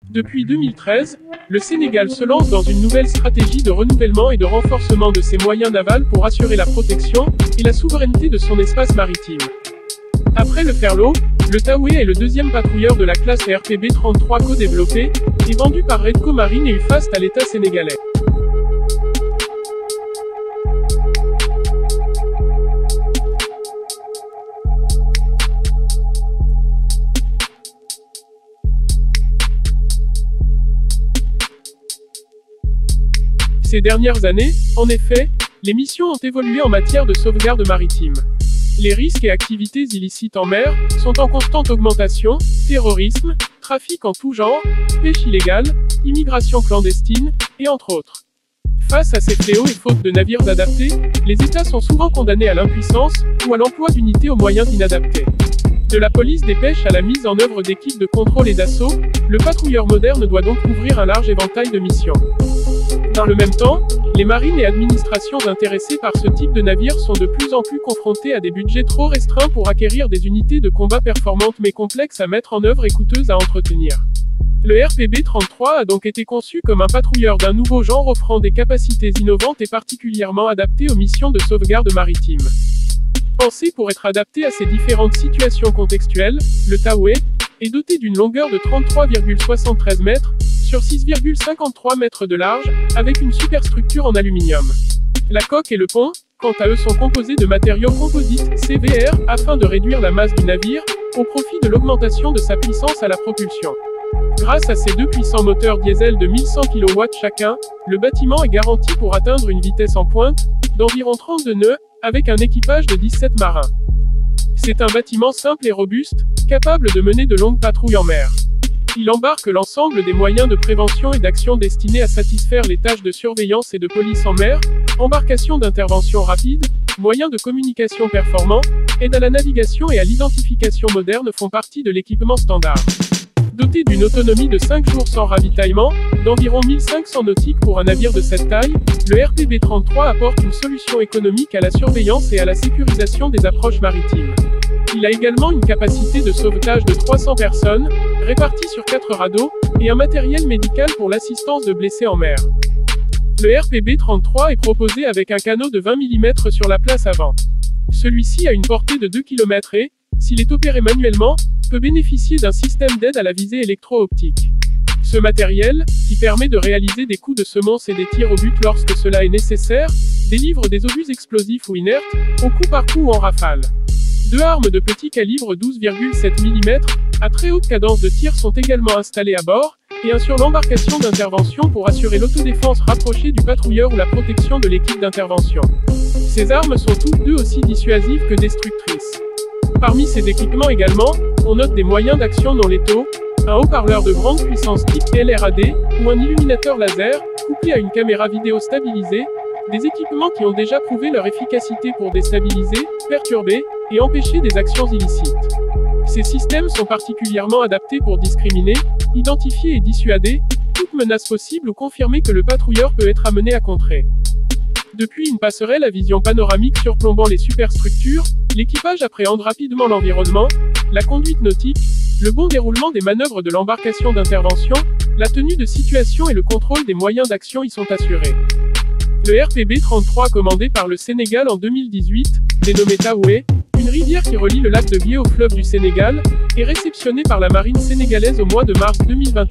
Depuis 2013, le Sénégal se lance dans une nouvelle stratégie de renouvellement et de renforcement de ses moyens navals pour assurer la protection et la souveraineté de son espace maritime. Après le Ferlo, le Taoué est le deuxième patrouilleur de la classe RPB 33 co-développé et vendu par Redco Marine et UFAST à l'État sénégalais. Ces dernières années, en effet, les missions ont évolué en matière de sauvegarde maritime. Les risques et activités illicites en mer sont en constante augmentation, terrorisme, trafic en tout genre, pêche illégale, immigration clandestine, et entre autres. Face à ces fléaux et faute de navires adaptés, les États sont souvent condamnés à l'impuissance, ou à l'emploi d'unités aux moyens inadaptés. De la police des pêches à la mise en œuvre d'équipes de contrôle et d'assaut, le patrouilleur moderne doit donc couvrir un large éventail de missions. Dans le même temps, les marines et administrations intéressées par ce type de navire sont de plus en plus confrontées à des budgets trop restreints pour acquérir des unités de combat performantes mais complexes à mettre en œuvre et coûteuses à entretenir. Le RPB 33 a donc été conçu comme un patrouilleur d'un nouveau genre offrant des capacités innovantes et particulièrement adaptées aux missions de sauvegarde maritime. Pensé pour être adapté à ces différentes situations contextuelles, le Taoué est doté d'une longueur de 33,73 mètres, sur 6,53 mètres de large, avec une superstructure en aluminium. La coque et le pont, quant à eux, sont composés de matériaux composites, CVR, afin de réduire la masse du navire, au profit de l'augmentation de sa puissance à la propulsion. Grâce à ces deux puissants moteurs diesel de 1100 kW chacun, le bâtiment est garanti pour atteindre une vitesse en pointe, d'environ 32 nœuds, avec un équipage de 17 marins. C'est un bâtiment simple et robuste, capable de mener de longues patrouilles en mer. Il embarque l'ensemble des moyens de prévention et d'action destinés à satisfaire les tâches de surveillance et de police en mer, embarcation d'intervention rapide, moyens de communication performants, aide à la navigation et à l'identification moderne font partie de l'équipement standard. Doté d'une autonomie de 5 jours sans ravitaillement, d'environ 1500 nautiques pour un navire de cette taille, le RPB 33 apporte une solution économique à la surveillance et à la sécurisation des approches maritimes. Il a également une capacité de sauvetage de 300 personnes, réparties sur 4 radeaux, et un matériel médical pour l'assistance de blessés en mer. Le RPB 33 est proposé avec un canot de 20 mm sur la place avant. Celui-ci a une portée de 2 km et, s'il est opéré manuellement, peut bénéficier d'un système d'aide à la visée électro-optique. Ce matériel, qui permet de réaliser des coups de semonce et des tirs au but lorsque cela est nécessaire, délivre des obus explosifs ou inertes, au coup par coup ou en rafale. Deux armes de petit calibre 12,7 mm, à très haute cadence de tir sont également installées à bord, et un sur l'embarcation d'intervention pour assurer l'autodéfense rapprochée du patrouilleur ou la protection de l'équipe d'intervention. Ces armes sont toutes deux aussi dissuasives que destructrices. Parmi ces équipements également, on note des moyens d'action non létaux, un haut-parleur de grande puissance type LRAD, ou un illuminateur laser, couplé à une caméra vidéo stabilisée, des équipements qui ont déjà prouvé leur efficacité pour déstabiliser, perturber, et empêcher des actions illicites. Ces systèmes sont particulièrement adaptés pour discriminer, identifier et dissuader toute menace possible ou confirmer que le patrouilleur peut être amené à contrer. Depuis une passerelle à vision panoramique surplombant les superstructures, l'équipage appréhende rapidement l'environnement, la conduite nautique, le bon déroulement des manœuvres de l'embarcation d'intervention, la tenue de situation et le contrôle des moyens d'action y sont assurés. Le RPB 33 commandé par le Sénégal en 2018, dénommé Taoué, une rivière qui relie le lac de Guiers au fleuve du Sénégal, est réceptionné par la marine sénégalaise au mois de mars 2020.